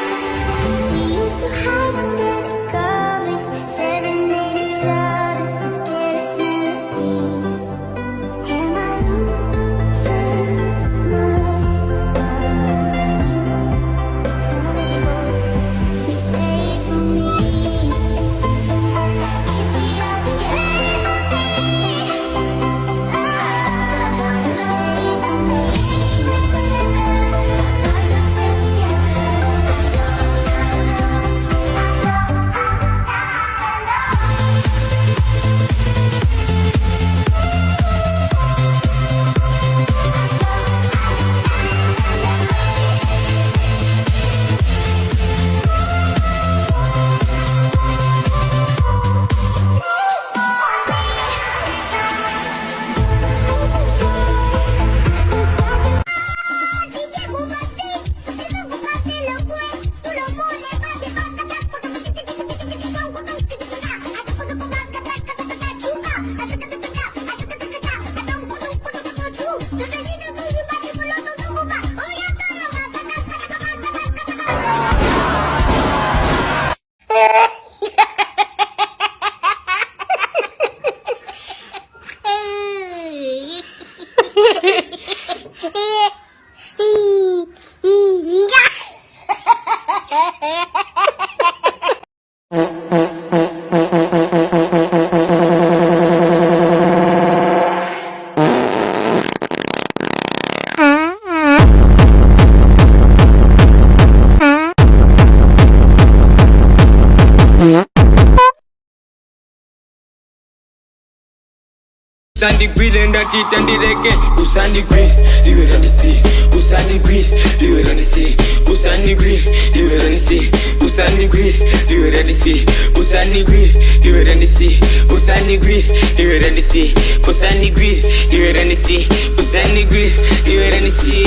used to hide under the covers, serenade each other with careless melodies. Am I losing my mind? You played for me. Yes, we are together. Played for me. Usandigwile ndatita ndireke usandigwile iwe randisi usandigwile iwe randisi usandigwile iwe randisi usandigwile iwe randisi usandigwile iwe randisi usandigwile iwe randisi usandigwile iwe randisi usandigwile iwe randisi